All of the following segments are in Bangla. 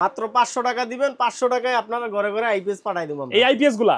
মাত্র 500 টাকা দিবেন, 500 টাকায় আপনারা ঘরে ঘরে আইপিএস পাঠাই দেব আমরা। এই আইপিএস গুলা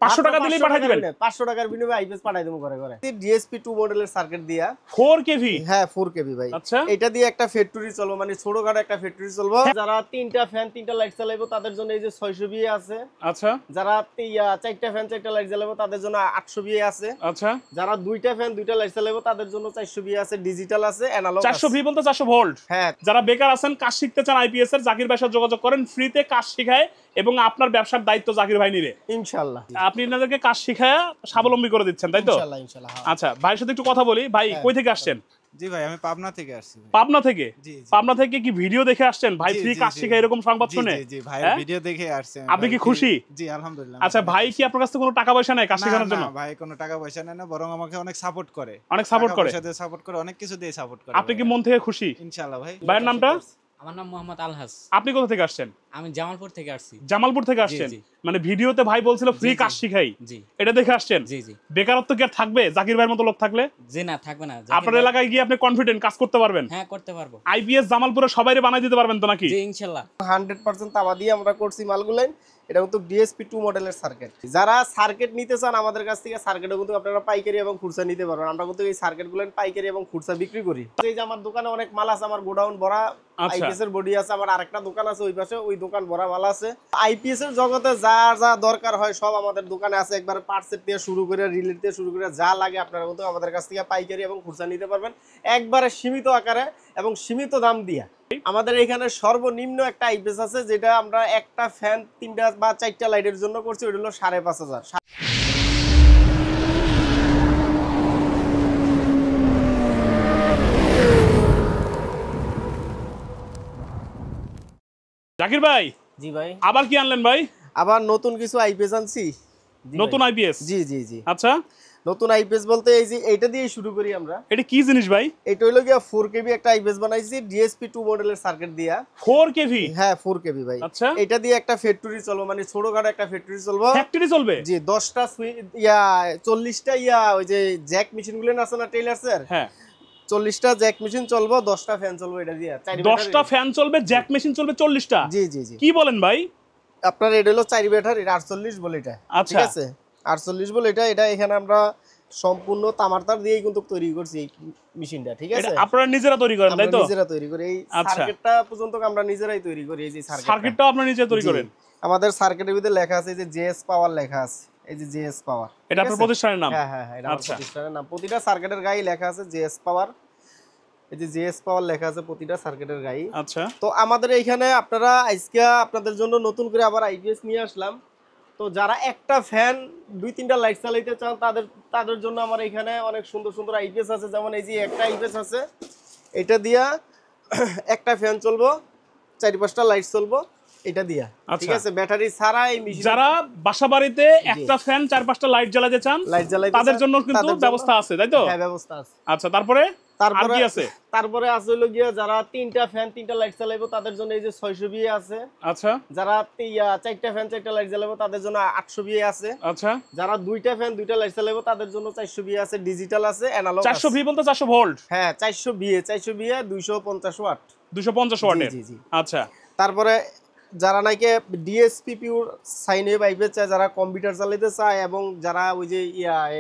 500 টাকা দিলেই পাঠাই দিবেন। 500 টাকার বিনিময়ে আইপিএস পাঠাই দেব ঘরে ঘরে। ডিএসপি 2 মডেলের সার্কিট দিয়া 4 কেভি। হ্যাঁ 4 কেভি ভাই। আচ্ছা, এটা দিয়ে একটা ফ্যাক্টরি চলবে, মানে ছোটখাটো একটা ফ্যাক্টরি চলবে। যারা 3টা ফ্যান 3টা লাইট চালাবো তাদের জন্য এই যে 600 বিএ আছে। আচ্ছা, যারা 4টা ফ্যান 4টা লাইট চালাবো তাদের জন্য 800 বিএ আছে। আচ্ছা, যারা 2টা ফ্যান 2টা লাইট চালাবো তাদের জন্য 400 বিএ আছে, ডিজিটাল আছে, অ্যানালগ আছে। 400 ভি বলতে 400 ভোল্ট। হ্যাঁ, যারা বেকার আছেন, কাজ শিখতে চান আইপিএস এর, জাকির ভাইয়ের সাথে যোগাযোগ করেন, ফ্রিতে কাজ শেখায় এবং আপনার ব্যবসার দায়িত্ব জাকির ভাই নিবে ইনশাআল্লাহ। আপনি আপনাদেরকে কাজ শিখায় স্বাবলম্বী করে দিচ্ছেন, তাই তো? ইনশাআল্লাহ ইনশাআল্লাহ। আচ্ছা, ভাইয়ের সাথে একটু কথা বলি। ভাই কই থেকে আসছেন? জি ভাই, আমি পাবনা থেকে আসছি। পাবনা থেকে? জি, জি। পাবনা থেকে কি ভিডিও দেখে আসছেন ভাই? জি, ফ্রি জি, কাজ জি। শিখায় এরকম সংবাদ জি, শুনে? জি, জি, ভাই হ্যাঁ? ভিডিও দেখে আসছে। আপনি কি খুশি? জি, আলহামদুলিল্লাহ। আচ্ছা, ভাই কি আপনার কাছ থেকে কোনো টাকা পয়সা নেয় কাজ না, শেখানোর না, জন্য? ভাই কোনো টাকা পয়সা নেয় না, বরং আমাকে অনেক সাপোর্ট করে। অনেক সাপোর্ট করে? টাকা পয়সা দিয়ে সাপোর্ট করে, অনেক কিছু দিয়ে সাপোর্ট করে। আপনি কি মন থেকে খুশি? ইনশাআল্লাহ ভাই। ভাইয়ের নামটা? আমার নাম মোহাম্মদ আলহাস। আপনি কোথা থেকে আসছেন? আমি জামালপুর থেকে আসছি। জামালপুর থেকে আসছেন? জি। মানে ভিডিওতে ভাই বলছিল ফ্রি জি, কাজ শিখাই, জি এটা দেখে আসছেন? জি জি বেকারত্ব কি আর থাকবে জাকির ভাইয়ের মতো লোক থাকলে? জি না, থাকবে না। আপনার এলাকায় গিয়ে আপনি কনফিডেন্ট কাজ করতে পারবেন? হ্যাঁ, করতে পারবো। আইপিএস জামালপুরে সবাইরে বানাই দিতে পারবেন তো নাকি? জি ইনশাআল্লাহ। 100% তামা দিয়ে আমরা করছি মালগুলাই। এটা কিন্তু ডিএসপি 2 মডেলের সার্কিট। যারা সার্কিট নিতে চান আমাদের কাছ থেকে, সার্কিটও কিন্তু আপনারা পাইকারি এবং খুচরা নিতে পারবেন। আমরা কিন্তু এই সার্কিটগুলো পাইকারি এবং খুচরা বিক্রি করি। এই যে আমার দোকানে অনেক মাল আছে, আমার গোডাউন ভরা আইপিএস এর বডি আছে, আমার আরেকটা দোকান আছে ওই পাশে, ওই দোকান ভরা মাল আছে। আইপিএস এর জগতে যা যা দরকার হয় সব আমাদের দোকানে আছে। একবার পার্টসেট দিয়ে শুরু করে, রিলেট দিয়ে শুরু করে যা লাগে আপনারা কিন্তু আমাদের কাছ থেকে পাইকারি এবং খুচরা নিতে পারবেন, একবারে সীমিত আকারে এবং সীমিত দাম দিয়ে। আমাদের এখানে সর্বনিম্ন একটা আইপিএস আছে যেটা আমরা একটা ফ্যান 3টা বা 4টা লাইটের জন্য করছি, ওটা হলো 5,500। জাকির ভাই জি ভাই, আবার কি আনলেন ভাই? আবার নতুন কিছু আইপিএস আনছি। জি নতুন ভাই। আইপিএস? জি জি জি। আচ্ছা, নতুন আইপিএস বলতে এই যে এইটা দিয়ে শুরু করি আমরা। এটা কি জিনিস ভাই? এটা হলো গিয়া 4 কেবি একটা আইপিএস বানাইছি ডিএসপি 2 মডেলের সার্কিট দিয়া। 4 কেভি? হ্যাঁ 4 কেবি ভাই। আচ্ছা, এটা দিয়ে একটা ফ্যাক্টরি চলবে, মানে ছোটখাটো একটা ফ্যাক্টরি চলবে। ফ্যাক্টরি চলবে? জি, 10টা 40টা ওই যে জ্যাক মেশিনগুলো আছে না টেইলার্সের, হ্যাঁ, 40টা জ্যাক মেশিন চলবে, 10টা ফ্যান চলবে এটা দিয়ে। 10টা ফ্যান চলবে, জ্যাক মেশিন চলবে 40টা? জি জি জি। কি বলেন ভাই? আপনার এটা হলো 4 ব্যাটারি 48 বলে এটা। আচ্ছা। ঠিক আছে, 48 বলে এটা। এটা এখানে আমরা সম্পূর্ণ তামার তার দিয়েই কিন্তু তৈরি করছি এই মেশিনটা। ঠিক আছে, এটা আপনারা নিজেরা তৈরি করেন তাই আমরা তো? নিজেরা তৈরি করি। এই আচ্ছা। সার্কিটটা পর্যন্ত আমরা নিজেরাই তৈরি করি। এই যে সার্কিটটা আপনারা নিজে তৈরি করেন? আমাদের সার্কিটের ভিতরে লেখা আছে, এই যে জেএস পাওয়ার লেখা আছে, এই যে জেএস পাওয়ার। এটা আপনার প্রতিষ্ঠানের নাম? হ্যাঁ হ্যাঁ, এটা আমার আচ্ছা। প্রতিষ্ঠানের নাম। প্রতিটা সার্কিটের গায়ে লেখা আছে জেএস পাওয়ার। এই যে জেএস পাওয়ার লেখা আছে প্রতিটা সার্কিটের গায়ে। আচ্ছা, তো আমাদের এইখানে আপনারা আজকে আপনাদের জন্য নতুন করে আবার আইপিএস নিয়ে আসলাম। তো যারা একটা ফ্যান 2-3টা লাইট চালাইতে চান তাদের জন্য আমার এখানে অনেক সুন্দর সুন্দর আইপিএস আছে। যেমন এই যে একটা আইপিএস আছে, এটা দিয়া একটা ফ্যান চলবো, 4-5টা লাইট চলবো এটা দিয়া। ঠিক আছে, ব্যাটারি ছাড়া এই মেশিন। যারা বাসা বাড়িতে একটা ফ্যান 4-5টা লাইট জ্বালাতে চান লাইট জ্বালাইতে তাদের জন্য কিন্তু ব্যবস্থা আছে, তাই তো? হ্যাঁ, ব্যবস্থা আছে। আচ্ছা, তারপরে আর কি আছে? তারপরে আছে হলো গিয়া যারা 3টা ফ্যান 3টা লাইট চালাইবো তাদের জন্য এই যে 600 বিএ আছে। আচ্ছা, যারা 4টা ফ্যান 4টা লাইট জ্বালাবো তাদের জন্য 800 বিএ আছে। আচ্ছা, যারা 2টা ফ্যান 2টা লাইট চালাবো তাদের জন্য 400 বিএ আছে, ডিজিটাল আছে, অ্যানালগ আছে। 400 ভি বলতে 400 ভোল্ট? হ্যাঁ, 400 বিএ 250 ওয়াট। 250 ওয়াটের? জি জি। আচ্ছা, তারপরে যারা নাকি DSP pure sine wave IPS চায়, যারা কম্পিউটার চালাতে চায় এবং যারা ওই যে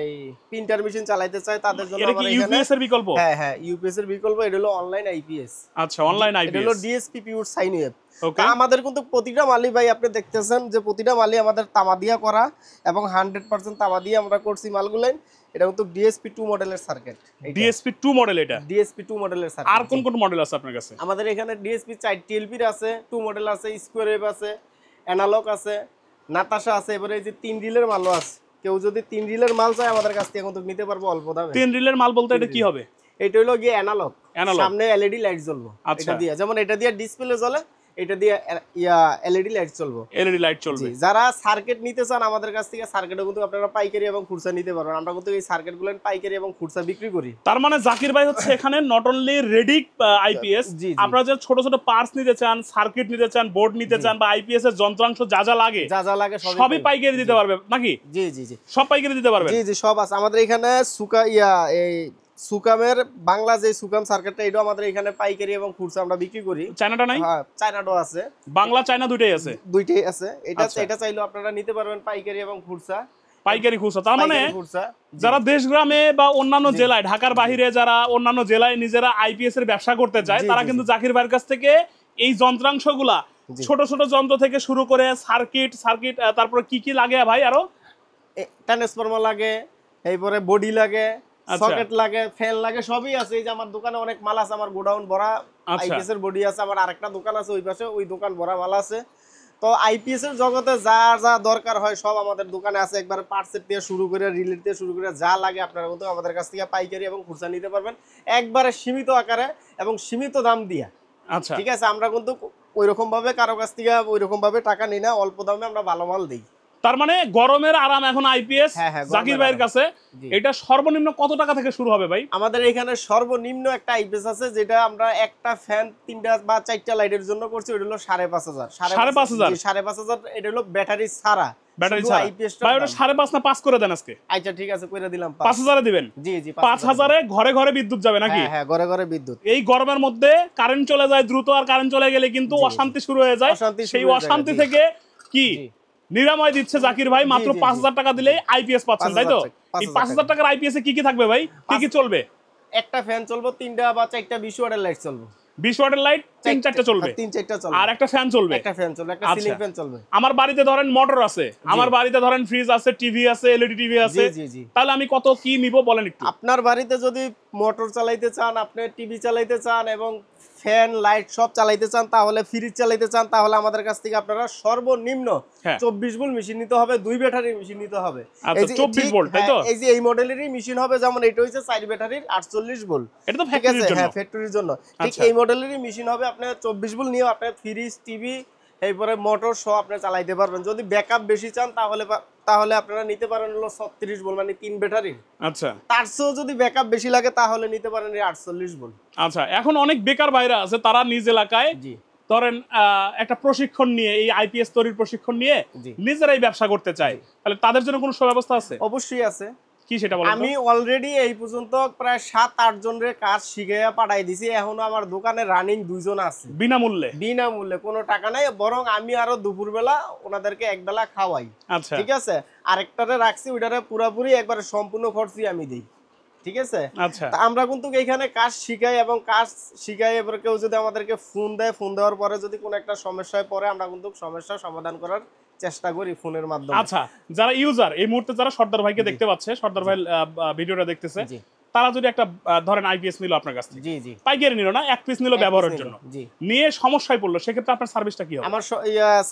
এই প্রিন্টার মেশিন চালাতে চায় তাদের জন্য এটা কি আমার এখানে ইউপিএস এর বিকল্প? হ্যাঁ হ্যাঁ, ইউপিএস এর বিকল্প। এটা হলো অনলাইন আইপিএস। আচ্ছা, অনলাইন এটা আইপিএস। হলো ডিএসপি পিওর সাইন ওয়েভ। ওকে। আমাদের কিন্তু প্রতিটা মালই ভাই আপনি দেখতেছেন যে প্রতিটা মালই আমাদের তামা দিয়া করা এবং 100% তামা দিয়ে আমরা করছি মালগুলাই। এটা কিন্তু ডিএসপি 2 মডেলের সার্কিট। DSP 2 model? এটা ডিএসপি 2 মডেলের সার্কিট। আর কোন কোন মডেল আছে আপনার কাছে? আমাদের এখানে ডিএসপি 4 টিএলপির আছে, 2 মডেল আছে, স্কয়ার ওয়েভ আছে, অ্যানালগ আছে, নাতাশা আছে। এবারে এই যে 3 রিলের মালও আছে। কেউ যদি 3 রিলের মাল চায় আমাদের কাছ থেকে কিন্তু নিতে পারবো অল্প দামে। 3 রিলের মাল বলতে এটা কি হবে? এটা হলো গিয়ে অ্যানালগ, সামনে এলইডি লাইট জ্বলবে। আচ্ছা। এটা দিয়ে, যেমন এটা দিয়ে ডিসপ্লে জ্বলে, এটা দিয়ে এলইডি লাইট চলবে। এলইডি লাইট চলবে। যারা সার্কিট নিতে চান আমাদের কাছ থেকে, সার্কিটও কিন্তু আপনারা পাইকারি এবং খুচরা নিতে পারবেন। আমরা কিন্তু এই সার্কিটগুলো পাইকারি এবং খুচরা বিক্রি করি। তার মানে জাকির ভাই হচ্ছে এখানে নট অনলি রেডি আইপিএস, আপনারা যে ছোট ছোট পার্টস নিতে চান, সার্কিট নিতে চান, বোর্ড নিতে চান বা আইপিএস এর যন্ত্রাংশ যা যা লাগে সবই পাইকারি দিতে পারবে নাকি? জি জি জি, সব পাইকারি দিতে পারবে? জি জি, সব আছে আমাদের এখানে। সুকা এই সুকামের বাংলা যে সুকাম সার্কিটটা এটাও আমাদের এখানে পাইকারি এবং খুচরা আমরা বিক্রি করি। চায়নাটা নাই? হ্যাঁ, চায়নাটাও আছে, বাংলা চায়না দুইটাই আছে? দুইটাই আছে। এটা আচ্ছা। এটা চাইলেও আপনারা নিতে পারবেন পাইকারি এবং খুচরা। পাইকারি খুচরা, তার মানে পাইকারি খুচরা, জি। যারা দেশ গ্রামে বা অন্যান্য জেলায়, ঢাকার বাহিরে যারা অন্যান্য জেলায় নিজেরা আইপিএস এর ব্যবসা করতে চায়, জি, তারা জি, কিন্তু জি। জাকির ভাইয়ের কাছ থেকে এই যন্ত্রাংশগুলা, জি। ছোট ছোট যন্ত্র থেকে শুরু করে সার্কিট, তারপরে কি কি লাগে ভাই আরো? ট্রান্সফরমার লাগে, এরপরে বডি লাগে, আচ্ছা। সকেট লাগে, ফ্যান লাগে, সবই আছে। এই যে আমার দোকানে অনেক মাল আছে, আমার গোডাউন ভরা আচ্ছা। আইপিএস এর বডি আছে, আমার আরেকটা দোকান আছে ওই পাশে, ওই দোকান ভরা মাল আছে। তো আইপিএস এর জগতে যা যা দরকার হয় সব আমাদের দোকানে আছে। একবার পার্টসের থেকে শুরু করে রিলেট থেকে শুরু করে যা লাগে আপনারা কিন্তু আমাদের কাছ থেকে পাইকারি এবং খুচরা নিতে পারবেন, একবারে সীমিত আকারে এবং সীমিত দাম দিয়ে। আচ্ছা, ঠিক আছে, আমরা কিন্তু ওইরকম ভাবে কারো কাছ থেকে ওইরকম ভাবে টাকা নিই না, অল্প দামে আমরা ভালো মাল দিই। তার মানে গরমের আরাম এখন আইপিএস হ্যাঁ, হ্যাঁ, জাকির গরমের ভাইয়ের আরাম। কাছে। জি। এটা সর্বনিম্ন কত টাকা থেকে শুরু হবে ভাই? আমাদের এখানে সর্বনিম্ন একটা আইপিএস আছে, যেটা আমরা একটা ফ্যান 3টা বা 4টা লাইটের জন্য করছি, ওটা হলো 5,500। 5,500? 5,500 এটা হলো ব্যাটারি ছাড়া। ব্যাটারি শুধু ছাড়া আইপিএসটা ভাই, ওটা 5.5 না 5 করে দেন আজকে? আচ্ছা ঠিক আছে, কইরা দিলাম 5,000 দিবেন? জি জি, 5,000 এ ঘরে ঘরে বিদ্যুৎ যাবে নাকি? হ্যাঁ হ্যাঁ, ঘরে ঘরে বিদ্যুৎ। এই গরমের মধ্যে কারেন্ট চলে যায় দ্রুত, আর কারেন্ট চলে গেলে কিন্তু জি, জি। অশান্তি শুরু হয়ে যায়। অশান্তি শুরু সেই হয়ে যায়, অশান্তি জি। থেকে কি জি। নিরাময় দিচ্ছে জাকির ভাই, মাত্র জি, জি, 5,000 টাকা দিলেই আইপিএস পাচ্ছেন, তাই তো? 5,000 এই 5,000 টাকার আইপিএস এ কি কি থাকবে ভাই? কি কি চলবে? একটা ফ্যান চলবে, 3টা বা 4টা 20 ওয়াটের লাইট চলবে। 20 ওয়াটের লাইট 3-4টা চলবে, 3-4টা চলবে, আর একটা ফ্যান চলবে। একটা ফ্যান চলবে, একটা আচ্ছা। সিলিং ফ্যান চলবে। আমার বাড়িতে ধরেন মোটর আছে, আমার বাড়িতে ধরেন ফ্রিজ আছে, টিভি আছে, এলইডি টিভি আছে, জি, জি। তাহলে আমি কত কি নিব বলেন একটু। আপনার বাড়িতে যদি মোটর চালাইতে চান, আপনি টিভি চালাইতে চান এবং ফ্যান লাইট সব চালাইতে চান, তাহলে ফ্রিজ চালাইতে চান, তাহলে আমাদের কাছ থেকে আপনারা সর্বনিম্ন হ্যাঁ। 24 ভোল্ট মেশিন নিতে হবে, 2 ব্যাটারির মেশিন নিতে হবে। আচ্ছা, এই যে 24 ভোল্ট, তাই তো? এই যে এই মডেলেরই মেশিন হবে, যেমন এটা হচ্ছে 4 ব্যাটারির 48 ভোল্ট। এটা তো ঠিক ফ্যাক্টরির আছে, জন্য। হ্যাঁ, ফ্যাক্টরির জন্য। ঠিক আচ্ছা। এই মডেলেরই মেশিন হবে, আপনি 24 ভোল্ট নিয়ে আপনি ফ্রিজ, টিভি, এরপরে মোটর সহ আপনি চালাইতে পারবেন। যদি ব্যাকআপ বেশি চান তাহলে আপনারা নিতে পারেন হলো 36 ভোল্ট, মানে 3 ব্যাটারির। আচ্ছা তার চেয়েও যদি ব্যাকআপ বেশি লাগে তাহলে নিতে পারেন এই 48 ভোল্ট। আচ্ছা, এখন অনেক বেকার ভাইরা আছে, তারা নিজ এলাকায় জি ধরেন একটা প্রশিক্ষণ নিয়ে, এই আইপিএস তৈরির প্রশিক্ষণ নিয়ে জি। নিজেরাই ব্যবসা করতে চায়, তাহলে তাদের জন্য কোনো সুব্যবস্থা আছে? অবশ্যই আছে। কি সেটা বলেন তো? আমি অলরেডি এই পর্যন্ত প্রায় 7-8 জনের কাজ শিখাইয়া পাঠাই দিছি। এখনো আমার দোকানে রানিং 2 জন আছে, বিনামূল্যে? বিনামূল্যে, কোনো টাকা নাই। বরং আমি আরো দুপুরবেলা ওনাদেরকে একবেলা খাওয়াই। আচ্ছা ঠিক আছে, আরেকটারে রাখছি, ওইটারে পুরাপুরি একবারে সম্পূর্ণ খরচই আমি দিই। ঠিক আছে, আচ্ছা তা আমরা কিন্তু এখানে কাজ শিখাই এবং কাজ শিখাই। এবার কেউ যদি আমাদেরকে ফোন দেয়, ফোন দেওয়ার পরে যদি কোনো একটা সমস্যায় পড়ে, আমরা কিন্তু সমস্যার সমাধান করার চেষ্টা করি ফোনের মাধ্যমে। আচ্ছা, যারা ইউজার এই মুহূর্তে যারা সর্দার ভাইকে দেখতে পাচ্ছে, সর্দার ভাই ভিডিওটা দেখতেছে, জি তারা যদি একটা ধরেন আইপিএস নিল আপনার কাছ থেকে, জি জি, পাইকারি নিল না, এক পিস নিল ব্যবহারের জন্য, জি। নিয়ে সমস্যায় পড়লো, সেক্ষেত্রে আপনার সার্ভিসটা কি হবে? আমার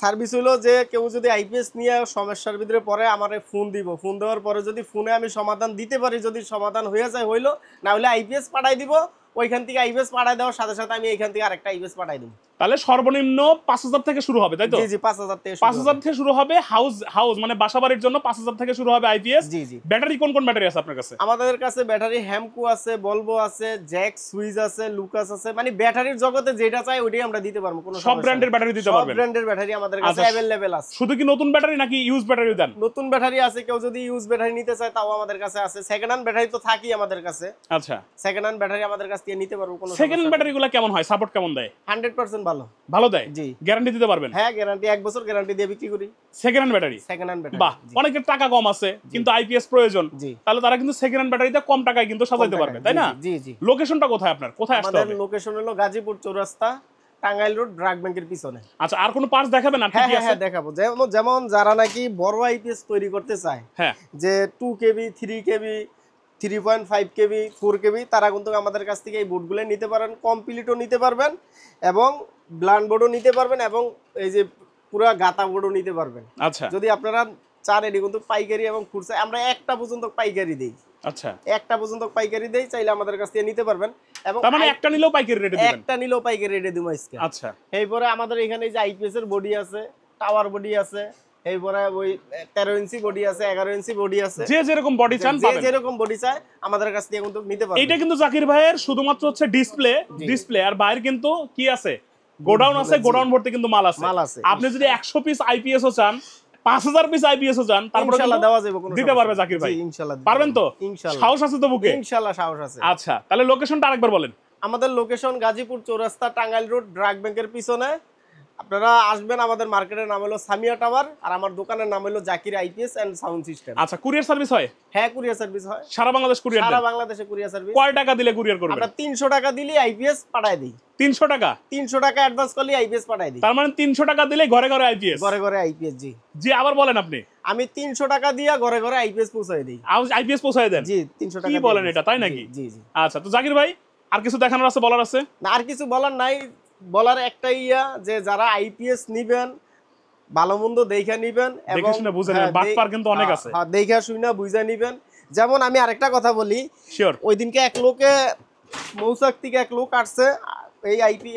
সার্ভিস হলো যে কেউ যদি আইপিএস নিয়ে সমস্যার ভিতরে পড়ে, আমারে ফোন দিব। ফোন দেওয়ার পরে যদি ফোনে আমি সমাধান দিতে পারি, যদি সমাধান হয়ে যায় হইলো, না হলে আইপিএস পাঠাই দিব। ওইখান থেকে আইপিএস পাঠাই দেওয়ার সাথে সাথে আমি এইখান থেকে আরেকটা আইপিএস পাঠাই দিব। তাহলে সর্বনিম্ন 5,000 থেকে শুরু হবে, তাই তো? জি জি, 5,000 থেকে 5,000 থেকে শুরু হবে। হাউস মানে বাসাবাড়ির জন্য 5,000 থেকে শুরু হবে আইপিএস। জি জি। ব্যাটারি কোন কোন ব্যাটারি আছে আপনার কাছে? আমাদের কাছে ব্যাটারি হ্যামকো আছে, বলবো আছে, জ্যাক সুইচ আছে, লুকাস আছে। মানে ব্যাটারির জগতে যেটা চাই ওইটাই আমরা দিতে পারবো, কোনো সব ব্র্যান্ডের ব্যাটারি দিতে সব পারবেন? ব্র্যান্ডের ব্যাটারি আমাদের কাছে আচ্ছা। अवेलेबल আছে। শুধু কি নতুন ব্যাটারি নাকি ইউজ ব্যাটারি দেন? নতুন ব্যাটারি আছে, কেউ যদি ইউজ ব্যাটারি নিতে চায় তাও আমাদের কাছে আছে। সেকেন্ড হ্যান্ড ব্যাটারি তো থাকি আমাদের কাছে। আচ্ছা, সেকেন্ড হ্যান্ড ব্যাটারি আমাদের কাছ থেকে নিতে পারবো, কোনো সেকেন্ড হ্যান্ড ব্যাটারিগুলো কেমন হয়, সাপোর্ট কেমন দেয়? 100% ভালো। ভালো দেয়? জি। গ্যারান্টি দিতে পারবেন? হ্যাঁ, গ্যারান্টি 1 বছর গ্যারান্টি দিয়ে বিক্রি করি second hand battery? Second hand battery. বাহ, অনেকের টাকা কম আছে কিন্তু আইপিএস প্রয়োজন, জি। তাহলে তারা কিন্তু সেকেন্ড হ্যান্ড ব্যাটারিতে কম টাকায় কিন্তু সাজাইতে পারবে, তাই না? জি জি। লোকেশনটা কোথায় আপনার, কোথায় আসতে আমাদের হবে? লোকেশন হলো গাজীপুর চৌরাস্তা, টাঙ্গাইল রোড, ব্র্যাক ব্যাংকের পিছনে। আচ্ছা, আর কোনো পার্টস দেখাবেন আর কি হ্যাঁ কি হ্যাঁ আছে? হ্যাঁ, দেখাবো। যেমন যারা নাকি বড় আইপিএস তৈরি করতে চায়, হ্যাঁ, যে 2 কেবি, 3 কেবি, 3.5 কেবি, 4 কেবি, তারা কিন্তু আমাদের কাছ থেকে এই বোর্ডগুলো নিতে পারেন। কমপ্লিটও নিতে পারবেন এবং ব্লান্ড বোর্ডও নিতে পারবেন এবং এই যে পুরো গাতা বোর্ডও নিতে পারবেন। আচ্ছা যদি আপনারা চান, এটি কিন্তু পাইকারি এবং খুচরা আমরা একটা পর্যন্ত পাইকারি দেই। আচ্ছা, একটা পর্যন্ত পাইকারি দেই, চাইলে আমাদের কাছ থেকে নিতে পারবেন। এবং তার মানে একটা নিলেও পাইকারি রেটে দিবেন? একটা নিলেও পাইকারি রেটে দিব আজকে। আচ্ছা, এরপরে আমাদের এখানে যে আইপিএস এর বডি আছে, টাওয়ার বডি আছে, এরপরে ওই 13 ইঞ্চি বডি আছে, 11 ইঞ্চি বডি আছে। যে যেরকম বডি চান যে পাবেন। যেরকম বডি চায় আমাদের কাছ থেকে কিন্তু নিতে পারবেন। এইটা কিন্তু জাকির ভাইয়ের শুধুমাত্র হচ্ছে ডিসপ্লে, আর বাইরে কিন্তু কি আছে, গোডাউন আছে, গোডাউন ভর্তি কিন্তু মাল আছে। মাল আছে। আপনি যদি 100 পিস আইপিএস ও চান, 5000 পিস আইপিএস ও যান তারপরে ইনশাআল্লাহ দেওয়া যাবে, কোনো দিতে পারবে জাকির ভাই? জি ইনশাআল্লাহ দিতে পারবেন তো? ইনশাআল্লাহ সাহস আছে তো বুকে? ইনশাআল্লাহ সাহস আছে। আচ্ছা, তাহলে লোকেশনটা আরেকবার বলেন। আমাদের লোকেশন গাজীপুর চৌরাস্তা, টাঙ্গাইল রোড, ড্রাগ ব্যাংকের পিছনে। আপনারা আসবেন, আমাদের মার্কেটের নাম হলো সামিয়া টাওয়ার, আর আমার দোকানের নাম হলো Zakir IPS and sound system. আচ্ছা, কুরিয়ার সার্ভিস হয়? হ্যাঁ, কুরিয়ার সার্ভিস হয়, সারা বাংলাদেশ কুরিয়ার সারা দেন? বাংলাদেশে কুরিয়ার সার্ভিস। কয় টাকা দিলে কুরিয়ার করবেন? আমরা 300 টাকা দিলে আইপিএস পাঠায় দিই। 300 টাকা? 300 টাকা অ্যাডভান্স করলে আইপিএস পাঠায় দিই। তার মানে 300 টাকা দিলে ঘরে ঘরে আইপিএস? ঘরে ঘরে আইপিএস, জি জি, আবার বলেন আপনি। আমি 300 টাকা দিয়ে ঘরে ঘরে আইপিএস পৌঁছায় দিই। আইপিএস পৌঁছায় দেন? জি 300 টাকা কি দিয়ে বলেন দিই। এটা, তাই নাকি? জি জি। আচ্ছা, তো জাকির ভাই আর কিছু দেখানোর আছে, বলার আছে? না, আর কিছু বলার নাই। বলার একটাই যে যারা আইপিএস নিবেন, ভালো মন্দ দেখে নিবেন দেখে শুনে বুঝে নেবেন, বাটপার কিন্তু অনেক আছে। হ্যাঁ, দেখে শুনে বুঝে নিবেন। যেমন আমি আরেকটা কথা বলি, শিওর। ওই দিনকে এক লোকে মৌসাক থেকে এক লোক আসছে,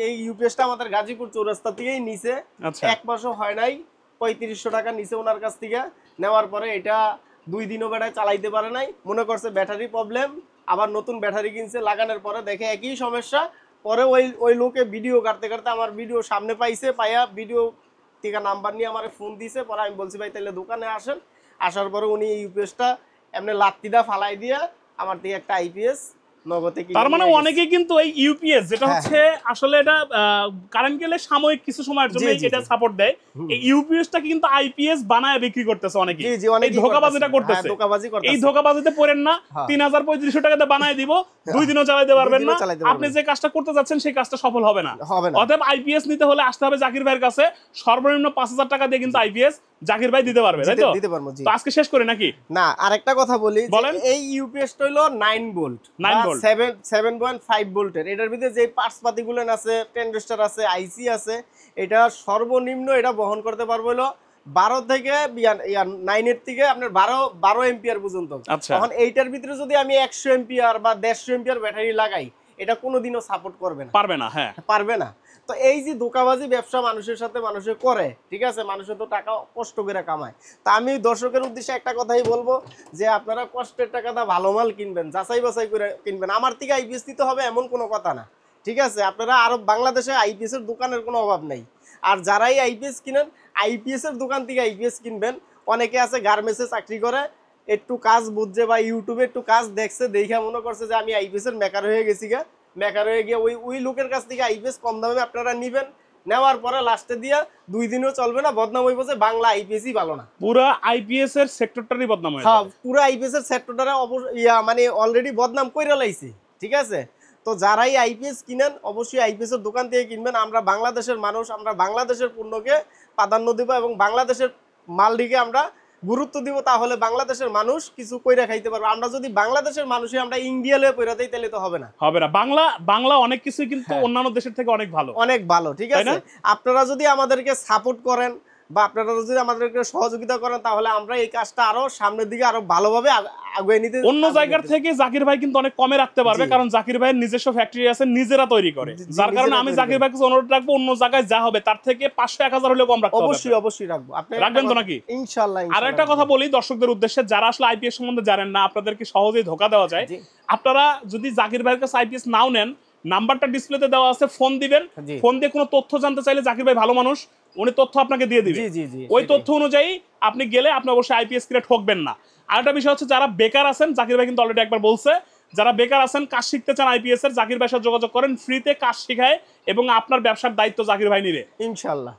এই ইউপিএসটা আমাদের গাজীপুর চৌরাস্তা থেকেই নিছে। আচ্ছা। 1 মাসও হয় নাই, 3500 টাকা নিছে ওনার কাছ থেকে। নেওয়ার পরে এটা 2 দিনও বেটায় চালাইতে পারে নাই, মনে করছে ব্যাটারি প্রবলেম। আবার নতুন ব্যাটারি কিনছে, লাগানোর পরে দেখে একই সমস্যা। পরে ওই লোকে ভিডিও কাটতে কাটতে আমার ভিডিও সামনে পাইছে, পাইয়া ভিডিও থেকে নাম্বার নিয়ে আমার ফোন দিছে। পরে আমি বলছি ভাই তাহলে দোকানে আসেন। আসার পরে উনি ইউপিএসটা এমনি লাত্তিদা ফালাই দিয়ে আমার থেকে একটা আইপিএস নগদে কিনে তার মানে নিয়ে গেছে। অনেকেই কিন্তু এই ইউপিএস যেটা হচ্ছে আসলে এটা কারেন্ট গেলে সাময়িক কিছু সময়ের জন্য জি, জি, এটা জি। সাপোর্ট দেয়। এই ইউপিএসটা কিন্তু আইপিএস বানায় বিক্রি করতেছে অনেকেই। জি জি, এই অনেকেই ধোঁকাবাজিটা করতেছে। হ্যাঁ, ধোঁকাবাজি করতেছে। এই ধোঁকাবাজিতে পড়েন না। হ্যাঁ। 3000-3500 টাকাতে বানায় দিব, 2 দিনও চালাতে পারবেন না। দিনও চালাতে পারবেন আপনি না। যে কাজটা করতে যাচ্ছেন সেই কাজটা সফল হবে না। হবে না। অতএব আইপিএস নিতে হলে আসতে হবে জাকির ভাইয়ের কাছে। সর্বনিম্ন 5000 টাকা দিয়ে কিন্তু আইপিএস জাকির ভাই দিতে পারবে, তাই তো? দিতে পারবো, জি। তো আজকে শেষ করি নাকি? না, আরেকটা কথা বলি, যে বলেন। এই ইউপিএসটা হলো 9 ভোল্ট 9 ভোল্ট। 7.5 ভোল্টের। এটার ভিতরে যে পার্টস পাতিগুলো আছে, ট্রানজিস্টর আছে, আইসি আছে, এটা সর্বনিম্ন এটা বহন করতে পারবো হলো 12 থেকে 9 এর থেকে আপনার 12 এম্পিয়ার পর্যন্ত। আচ্ছা। তখন এইটার ভিতরে যদি আমি 100 এম্পিয়ার বা 150 এম্পিয়ার ব্যাটারি লাগাই, এটা কোনোদিনও সাপোর্ট করবে না, পারবে না। হ্যাঁ, পারবে না। তো এই যে ধোঁকাবাজি ব্যবসা মানুষের সাথে মানুষে করে, ঠিক আছে, মানুষের তো টাকা কষ্ট করে কামায়। তা আমি দর্শকের উদ্দেশ্যে একটা কথাই বলবো, যে আপনারা কষ্টের টাকাটা ভালো মাল কিনবেন, যাচাই বাছাই করে কিনবেন। আমার থেকে আইপিএস দিতে হবে এমন কোনো কথা না, ঠিক আছে। আপনারা আরো বাংলাদেশে আইপিএস এর দোকানের কোনো অভাব নাই। আর যারাই আইপিএস কিনেন, আইপিএস এর দোকান থেকে আইপিএস কিনবেন। অনেকে আছে গার্মেন্টসে চাকরি করে, একটু কাজ বুঝছে বা ইউটিউবে একটু কাজ দেখছে, দেখে মনে করছে যে আমি আইপিএস এর মেকার হয়ে গেছি গা। মেকার হয়ে গিয়ে ওই লোকের কাছ থেকে আইপিএস কম দামে আপনারা নিবেন। নেওয়ার পরে লাস্টে দিয়া 2 দিনও চলবে না, বদনাম হইব যে বাংলা আইপিএসই ভালো না। পুরো আইপিএস এর সেক্টরটারই বদনাম হয়ে হ্যাঁ, যাবে। পুরো আইপিএস এর সেক্টরটারে মানে অলরেডি বদনাম কইরা লাইছে, ঠিক আছে। তো যারাই আইপিএস কিনেন, অবশ্যই আইপিএস এর দোকান থেকে কিনবেন। আমরা বাংলাদেশের মানুষ, আমরা বাংলাদেশের পণ্যকে প্রাধান্য দিব এবং বাংলাদেশের মালটিকে আমরা গুরুত্ব দিব। তাহলে বাংলাদেশের মানুষ কিছু কইরা খাইতে পারবে। আমরা যদি বাংলাদেশের মানুষই আমরা ইন্ডিয়া লয়ে পয়রা দেই, তাহলে তো হবে না। হবে না। বাংলা অনেক কিছুই কিন্তু অন্যান্য দেশের থেকে অনেক ভালো, অনেক ভালো, ঠিক তাই আছে। না? আপনারা যদি আমাদেরকে সাপোর্ট করেন বা আপনারা যদি আমাদেরকে সহযোগিতা করেন, তাহলে আমরা এই কাজটা আরো সামনের দিকে আরো ভালোভাবে আগুয়ে নিতে। অন্য জায়গার থেকে জাকির ভাই কিন্তু অনেক কমে রাখতে পারবে, জি। কারণ জাকির ভাইয়ের নিজস্ব ফ্যাক্টরি আছে, নিজেরা তৈরি করে। জি, যার কারণে নিজেরা আমি তৈরি জাকির করে। ভাইকে অনুরোধ রাখবো, অন্য জায়গায় যা হবে তার থেকে 500-1000 হলেও কম রাখতে হবে। অবশ্যই অবশ্যই রাখবো। আপনি রাখবেন তো নাকি? ইনশাআল্লাহ। আর একটা কথা বলি দর্শকদের উদ্দেশ্যে, যারা আসলে আইপিএস সম্বন্ধে জানেন না, আপনাদেরকে সহজেই ধোকা দেওয়া যায়। জি। আপনারা যদি জাকির ভাইয়ের কাছে আইপিএস নাও নেন, নাম্বারটা ডিসপ্লেতে দেওয়া আছে, ফোন দিবেন। জি। ফোন দিয়ে কোনো তথ্য জানতে চাইলে জাকির ভাই ভালো মানুষ, উনি তথ্য আপনাকে দিয়ে দিবে। জি জি জি, ওই সেটাই। তথ্য অনুযায়ী আপনি গেলে আপনি অবশ্যই আইপিএস কিনে ঠকবেন না। আরেকটা বিষয় হচ্ছে, যারা বেকার আছেন, জাকির ভাই কিন্তু অলরেডি একবার বলছে, যারা বেকার আছেন, কাজ শিখতে চান আইপিএস এর, জাকির ভাইয়ের সাথে যোগাযোগ করেন, ফ্রিতে কাজ শেখায় এবং আপনার ব্যবসার দায়িত্ব জাকির ভাই নিবে। ইনশাআল্লাহ।